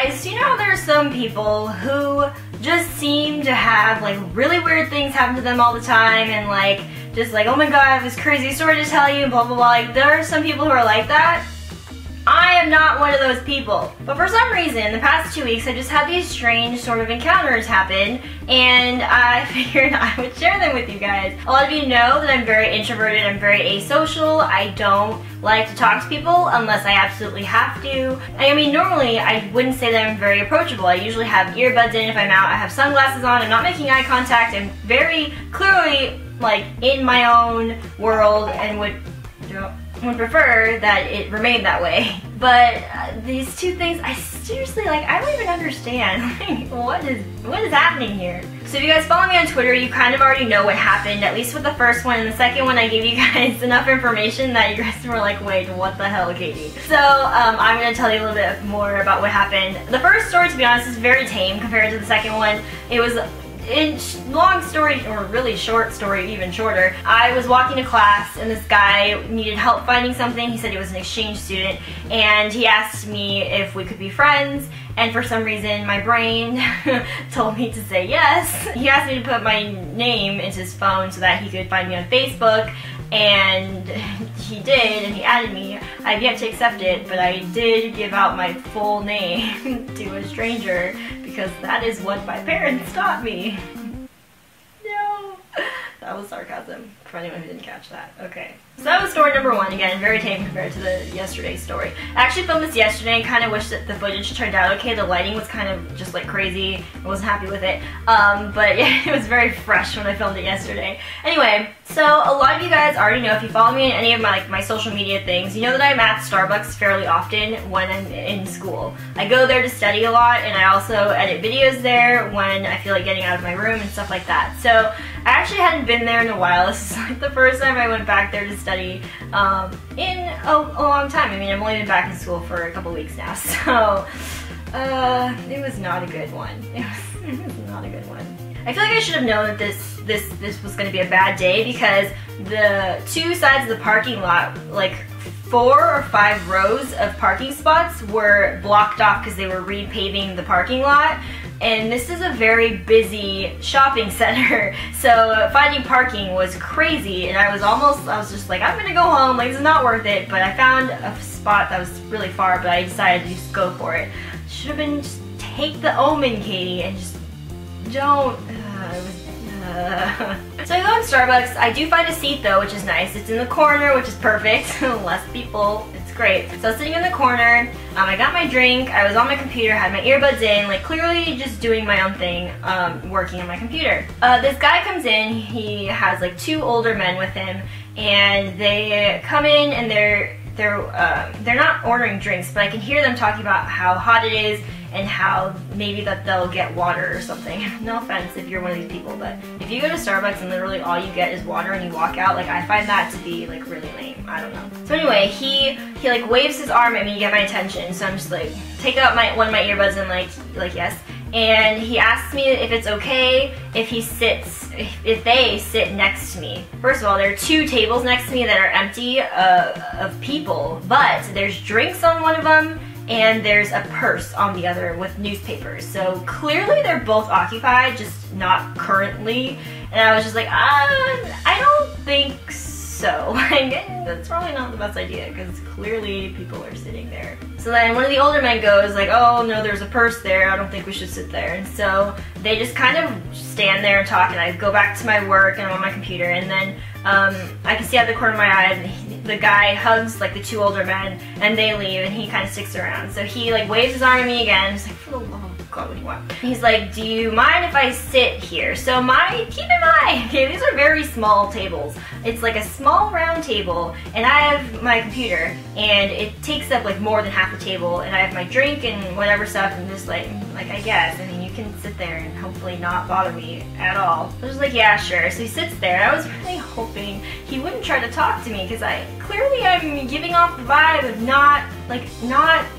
guys, do you know there are some people who just seem to have like really weird things happen to them all the time, and like just like, oh my god, I have this crazy story to tell you, blah blah blah. Like, there are some people who are like that. I am not one of those people. But for some reason, the past 2 weeks, I just had these strange sort of encounters happen, and I figured I would share them with you guys. A lot of you know that I'm very introverted, I'm very asocial. I don't like to talk to people unless I absolutely have to. I mean, normally I wouldn't say that I'm very approachable. I usually have earbuds in if I'm out, I have sunglasses on, I'm not making eye contact, I'm very clearly like in my own world and would prefer that it remained that way. But these two things, I seriously, like, I don't even understand. Like, what is happening here? So if you guys follow me on Twitter, you kind of already know what happened, at least with the first one. And the second one, I gave you guys enough information that you guys were like, wait, what the hell, Katie? So I'm going to tell you a little bit more about what happened. The first story, to be honest, is very tame compared to the second one. It was long story, or really short story, even shorter. I was walking to class and this guy needed help finding something. He said he was an exchange student, and he asked me if we could be friends, and for some reason my brain told me to say yes. He asked me to put my name into his phone so that he could find me on Facebook, and he did, and he added me. I've yet to accept it, but I did give out my full name to a stranger because that is what my parents taught me. No. That was sarcasm, for anyone who didn't catch that. Okay. So that was story number one. Again, very tame compared to the yesterday's story. I actually filmed this yesterday and kind of wish that the footage turned out okay. The lighting was kind of just like crazy. I wasn't happy with it. But yeah, it was very fresh when I filmed it yesterday. Anyway, so a lot of you guys already know, if you follow me in any of my social media things, you know that I'm at Starbucks fairly often when I'm in school. I go there to study a lot, and I also edit videos there when I feel like getting out of my room and stuff like that. So I actually hadn't been there in a while. This is like the first time I went back there to study in a long time. I mean, I've only been back in school for a couple weeks now, so it was not a good one. It was not a good one. I feel like I should have known that this was going to be a bad day, because the two sides of the parking lot, like 4 or 5 rows of parking spots, were blocked off because they were repaving the parking lot. And this is a very busy shopping center, so finding parking was crazy, and I was just like, I'm gonna go home, like, this is not worth it. But I found a spot that was really far, but I decided to just go for it. Should have been just take the Omen, Katie, and just don't. So I go in Starbucks. I do find a seat though, which is nice. It's in the corner, which is perfect. Less people. It's great. So I was sitting in the corner. I got my drink. I was on my computer, had my earbuds in, like clearly just doing my own thing, working on my computer. This guy comes in. He has like 2 older men with him, and they come in and they're not ordering drinks, but I can hear them talking about how hot it is and how maybe that they'll get water or something. No offense if you're one of these people, but if you go to Starbucks and literally all you get is water and you walk out, like, I find that to be like really lame. I don't know. So anyway, he like waves his arm at me to get my attention, so I'm just like, take out one of my earbuds and like yes. And he asks me if it's okay if they sit next to me. First of all, there are 2 tables next to me that are empty of people, but there's drinks on one of them, and there's a purse on the other with newspapers. So clearly they're both occupied, just not currently. And I was just like, I don't think so. Like, that's probably not the best idea, because clearly people are sitting there. So then one of the older men goes like, oh no, there's a purse there, I don't think we should sit there. And so they just kind of stand there and talk, and I go back to my work and I'm on my computer, and then I can see out the corner of my eye the guy hugs like the 2 older men, and they leave, and he kind of sticks around. So he like waves his arm at me again. He's like, for the love of God, what do you want? He's like, do you mind if I sit here? So keep in mind, okay, these are very small tables. It's like a small round table, and I have my computer, and it takes up like more than half the table, and I have my drink and whatever stuff, and just like I guess, I mean, you can sit there and hopefully not bother me at all. I was just like, yeah, sure. So he sits there. I was really hoping he wouldn't try to talk to me, because clearly I'm giving off the vibe of not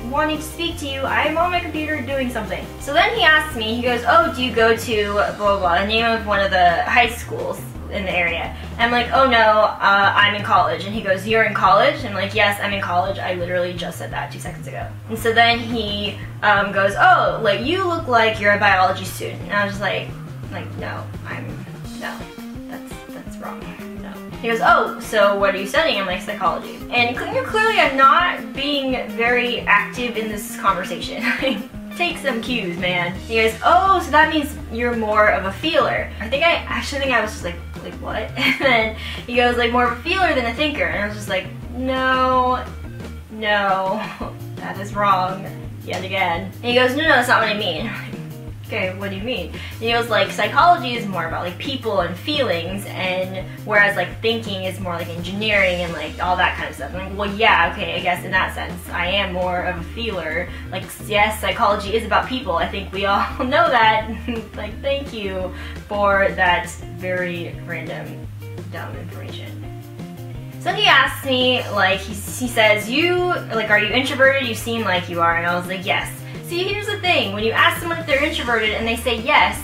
wanting to speak to you. I'm on my computer doing something. So then he asks me, he goes, oh, do you go to blah blah blah, the name of one of the high schools in the area. And I'm like, oh no, I'm in college. And he goes, you're in college? And I'm like, yes, I'm in college. I literally just said that 2 seconds ago. And so then he goes, oh, like you look like you're a biology student. And I was just like no, no, that's wrong. No. He goes, oh, so what are you studying? I'm like, psychology. And clearly I'm not being very active in this conversation. Take some cues, man. He goes, oh, so that means you're more of a feeler. I actually think I was just like what? And then he goes, like more of a feeler than a thinker. And I was just like, no, that is wrong, yet again. And he goes, no, that's not what I mean. Okay, what do you mean? And he goes, like, psychology is more about like people and feelings, and whereas like thinking is more like engineering and like all that kind of stuff. I'm like, well, yeah, okay, I guess in that sense I am more of a feeler. Like, yes, psychology is about people. I think we all know that. Like, thank you for that very random, dumb information. So then he asks me, like, he says, are you introverted? You seem like you are. And I was like, yes. See, here's the thing, when you ask someone if they're introverted and they say yes,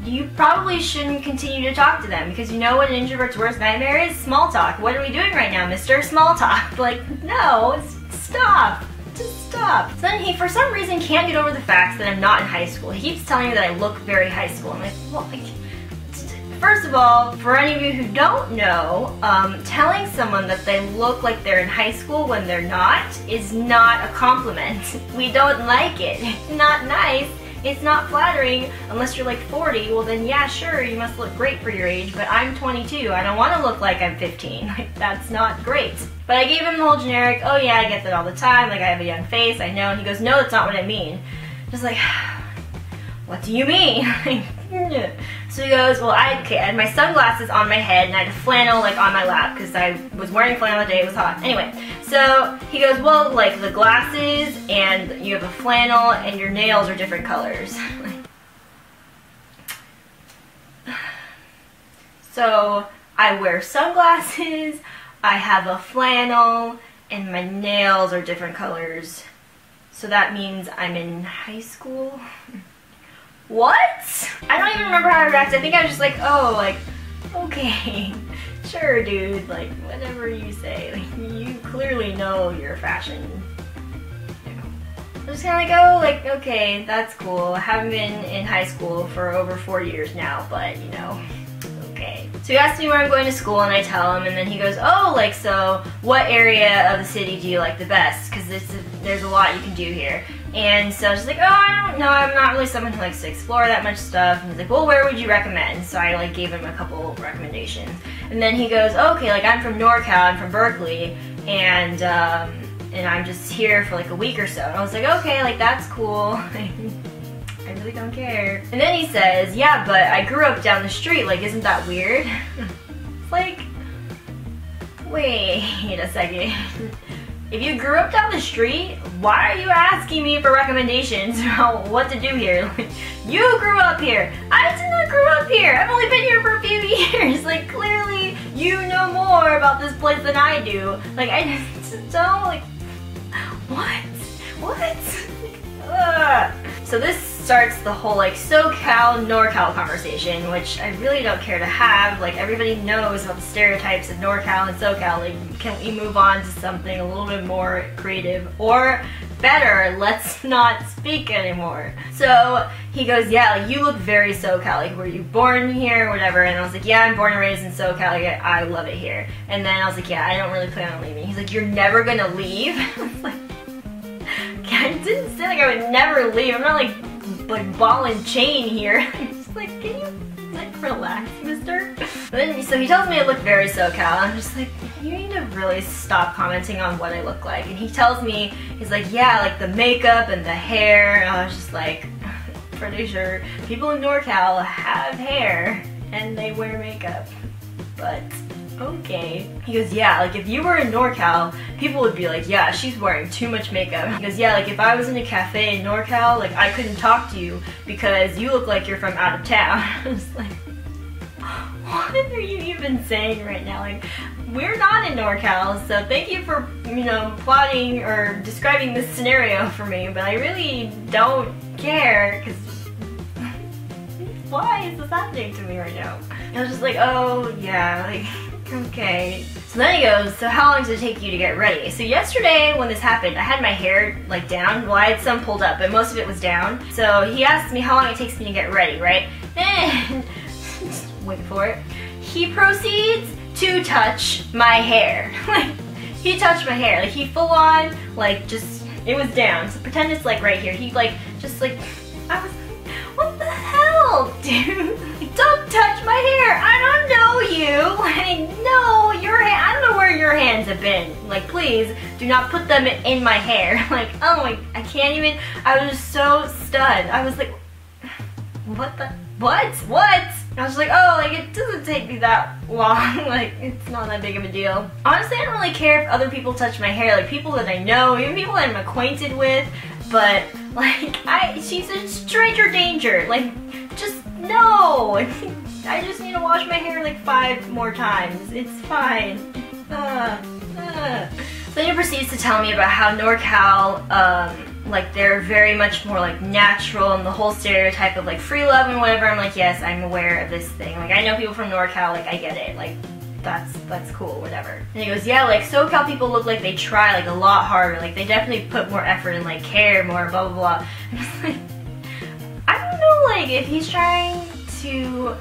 you probably shouldn't continue to talk to them, because you know what an introvert's worst nightmare is? Small talk. What are we doing right now, mister? Small talk. Like, no, stop. Just stop. So then he, for some reason, can't get over the fact that I'm not in high school. He keeps telling me that I look very high school. I'm like, well, first of all, for any of you who don't know, telling someone that they look like they're in high school when they're not is not a compliment. We don't like it. It's not nice. It's not flattering. Unless you're like 40, well then yeah, sure, you must look great for your age, but I'm 22. I don't want to look like I'm 15. Like, that's not great. But I gave him the whole generic, oh yeah, I get that all the time, like I have a young face, I know. And he goes, no, that's not what I mean. Just like, what do you mean? So he goes, well, I had my sunglasses on my head and I had a flannel like on my lap because I was wearing flannel the day it was hot. Anyway, so he goes, well, like the glasses and you have a flannel and your nails are different colors. So I wear sunglasses, I have a flannel, and my nails are different colors. So that means I'm in high school? What? I don't even remember how I reacted. I think I was just like, oh, like, okay, sure, dude, like, whatever you say. Like, you clearly know your fashion. I'm just kind of like, oh, like, okay, that's cool. I haven't been in high school for over 4 years now, but, you know, okay. So he asks me where I'm going to school, and I tell him, and then he goes, oh, like, so what area of the city do you like the best? Because there's a lot you can do here. And so I was just like, oh, I don't know, I'm not really someone who likes to explore that much stuff. And he's like, well, where would you recommend? So I like gave him a couple recommendations. And then he goes, okay, like I'm from NorCal, I'm from Berkeley, and I'm just here for like a week or so. And I was like, okay, like that's cool. I really don't care. And then he says, yeah, but I grew up down the street, like isn't that weird? It's like, wait a second. If you grew up down the street, why are you asking me for recommendations about what to do here? Like, you grew up here. I did not grow up here. I've only been here for a few years. Like, clearly you know more about this place than I do. Like, I just don't, like, what? Ugh. So this starts the whole like SoCal, NorCal conversation, which I really don't care to have. Like, everybody knows about the stereotypes of NorCal and SoCal. Like, can we move on to something a little bit more creative? Or better, let's not speak anymore. So he goes, yeah, like, you look very SoCal. Like, were you born here or whatever? And I was like, yeah, I'm born and raised in SoCal. Like, I love it here. And then I was like, yeah, I don't really plan on leaving. He's like, you're never gonna leave? I was like, I didn't say like I would never leave. I'm not like ball and chain here. I'm just like, can you like relax, mister? So he tells me I look very SoCal, and I'm just like, you need to really stop commenting on what I look like. And he tells me, he's like, yeah, like the makeup and the hair. And I was just like, pretty sure people in NorCal have hair and they wear makeup, but okay. He goes, yeah, like if you were in NorCal, people would be like, yeah, she's wearing too much makeup. He goes, yeah, like if I was in a cafe in NorCal, like I couldn't talk to you because you look like you're from out of town. I was like, what are you even saying right now? Like, we're not in NorCal, so thank you for, you know, plotting or describing this scenario for me, but I really don't care, because why is this happening to me right now? I was just like, oh yeah, like, okay. So then he goes, so how long does it take you to get ready? So yesterday when this happened, I had my hair like down. Well, I had some pulled up, but most of it was down. So he asked me how long it takes me to get ready, right? And, wait for it. He proceeds to touch my hair. Like, he touched my hair. Like, he full on, like, just, it was down. So pretend it's like right here. He like, just like, I was like, what the hell, dude? Don't touch my hair. I don't know you. Like, no, your hand. I don't know where your hands have been. Like, please do not put them in my hair. Like, oh my, I can't even. I was so stunned. I was like, what the, what? I was like, oh, like, it doesn't take me that long. Like, it's not that big of a deal. Honestly, I don't really care if other people touch my hair. Like, people that I know, even people that I'm acquainted with. But, like, she's a stranger danger. Like, just no. I just need to wash my hair like 5 more times. It's fine. So then he proceeds to tell me about how NorCal, like, they're very much more like natural and the whole stereotype of like free love and whatever. I'm like, yes, I'm aware of this thing. Like, I know people from NorCal, like, I get it. Like, that's cool, whatever. And he goes, yeah, like, SoCal people look like they try like a lot harder. Like, they definitely put more effort and like care more, blah, blah, blah. I'm just like, I don't know, like, if he's trying to,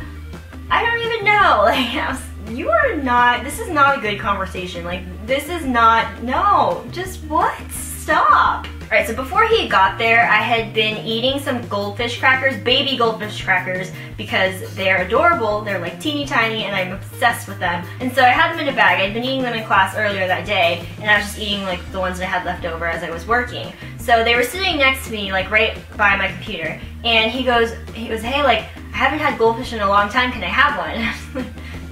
I don't even know. Like, you are not, this is not a good conversation. Like, this is not, no, just what? Stop. Alright, so before he got there, I had been eating some goldfish crackers, baby goldfish crackers, because they're adorable, they're like teeny tiny, and I'm obsessed with them. And so I had them in a bag. I'd been eating them in class earlier that day, and I was just eating like the ones that I had left over as I was working. So they were sitting next to me, like right by my computer, and he goes, hey, like, I haven't had goldfish in a long time, can I have one?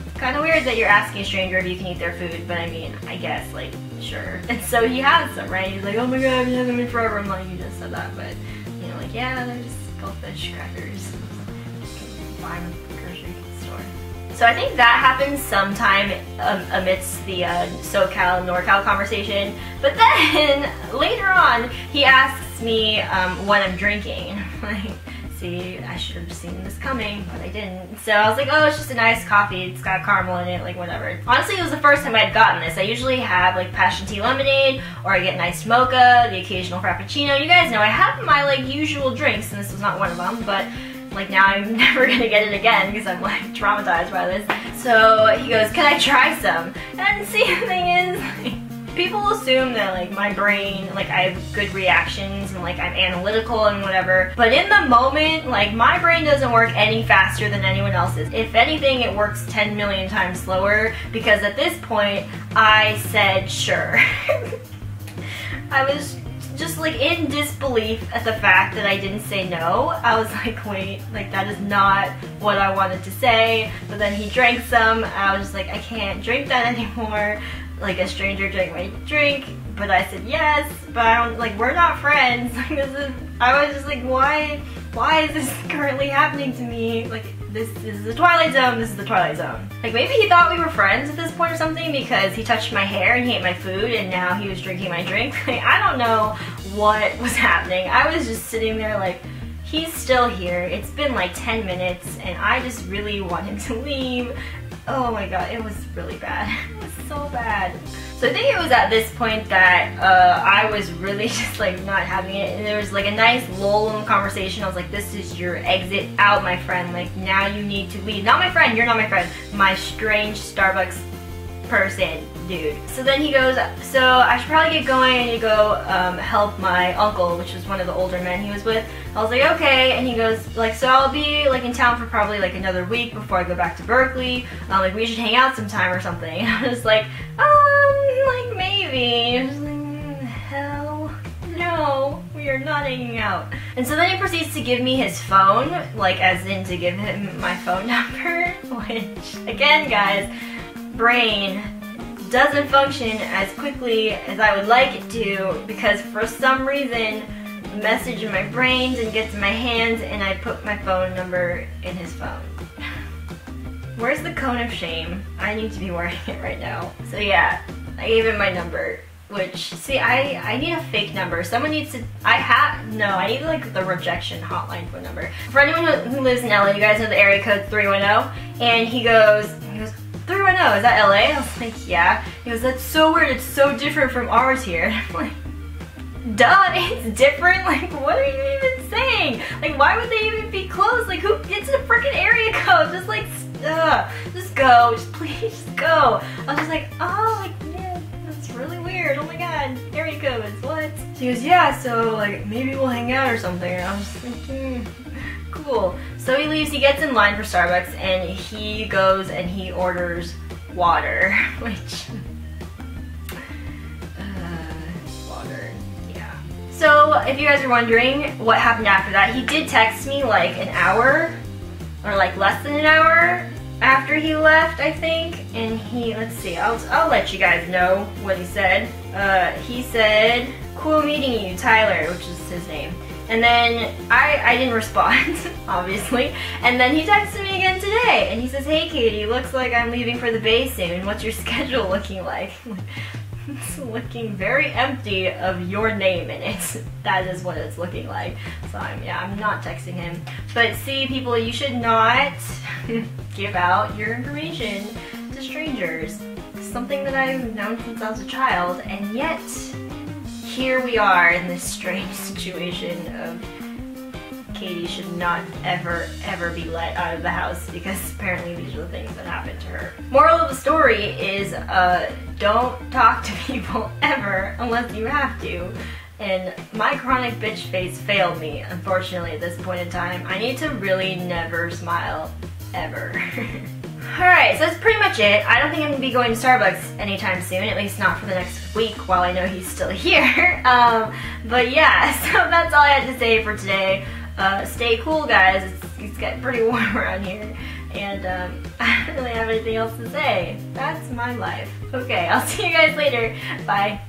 It's kind of weird that you're asking a stranger if you can eat their food, but I mean, I guess, like, sure. And so he has some, right? He's like, oh my god, I've been having them forever. I'm like, you just said that, but, you know, like, yeah, there's goldfish crackers. You can buy them at the grocery store. So I think that happened sometime amidst the SoCal, NorCal conversation. But then, later on, he asks me what I'm drinking. Like, see, I should have seen this coming, but I didn't. So I was like, oh, it's just a nice coffee. It's got caramel in it, like, whatever. Honestly, it was the first time I'd gotten this. I usually have, like, passion tea lemonade, or I get nice mocha, the occasional frappuccino. You guys know I have my, like, usual drinks, and this was not one of them, but, like, now I'm never gonna get it again because I'm, like, traumatized by this. So he goes, can I try some? And see, the thing is, like, people assume that, like, my brain, like, I have good reactions and, like, I'm analytical and whatever. But in the moment, like, my brain doesn't work any faster than anyone else's. If anything, it works 10 million times slower, because at this point, I said sure. I was just, like, in disbelief at the fact that I didn't say no. I was like, wait, like, that is not what I wanted to say. But then he drank some, and I was just like, I can't drink that anymore. Like, a stranger drank my drink, but I said yes, but I don't, like, we're not friends. Like, this is, I was just like, why is this currently happening to me? Like, this is the Twilight Zone, this is the Twilight Zone. Like, maybe he thought we were friends at this point or something because he touched my hair and he ate my food and now he was drinking my drink. Like, I don't know what was happening. I was just sitting there like, he's still here. It's been like 10 minutes and I just really want him to leave. Oh my god, it was really bad. It was so bad. So I think it was at this point that I was really just like not having it, and there was like a nice lull in the conversation. I was like, this is your exit out, my friend. Like, now you need to leave. Not my friend, you're not my friend. My strange Starbucks person, dude. So then he goes, so I should probably get going. I need to go help my uncle, which was one of the older men he was with. I was like, okay, and he goes, like, so I'll be like in town for probably like another week before I go back to Berkeley. Like, we should hang out sometime or something. I was like, like, maybe. I was like, hell no, we are not hanging out. And so then he proceeds to give me his phone, like, as in to give him my phone number, which, again, guys, brain doesn't function as quickly as I would like it to, because for some reason the message in my brain didn't get to my hands and I put my phone number in his phone. Where's the cone of shame? I need to be wearing it right now. So yeah, I gave him my number, which, see, I need a fake number. Someone needs to, I need like the rejection hotline phone number. For anyone who lives in LA, you guys know the area code 310, and he goes, 310, is that LA? I was like, yeah. He goes, that's so weird, it's so different from ours here. And I'm like, duh, it's different? Like, what are you even saying? Like, why would they even be close? Like, who, it's a freaking area code, just like, just go, just please, just go. I was just like, oh, like, yeah, that's really weird, oh my god, area codes, what? She goes, yeah, so, like, maybe we'll hang out or something. And I was just thinking, cool. So he leaves, he gets in line for Starbucks, and he goes and he orders water, which, water, yeah. So, if you guys are wondering what happened after that, he did text me like an hour, or like less than an hour after he left, I think, and he, let's see, I'll let you guys know what he said. He said, cool meeting you, Tyler, which is his name. And then I didn't respond, obviously. And then he texted me again today, and he says, hey Katie, looks like I'm leaving for the Bay soon. What's your schedule looking like? It's looking very empty of your name in it. That is what it's looking like. So I'm not texting him. But see, people, you should not give out your information to strangers. It's something that I've known since I was a child, and yet here we are in this strange situation of Katie should not ever be let out of the house, because apparently these are the things that happened to her. Moral of the story is don't talk to people ever unless you have to. And my chronic bitch face failed me, unfortunately, at this point in time. I need to really never smile, ever. Alright, so that's pretty much it. I don't think I'm going to be going to Starbucks anytime soon, at least not for the next week while I know he's still here. But yeah, so that's all I had to say for today. Stay cool, guys. It's getting pretty warm around here. And I don't really have anything else to say. That's my life. Okay, I'll see you guys later. Bye.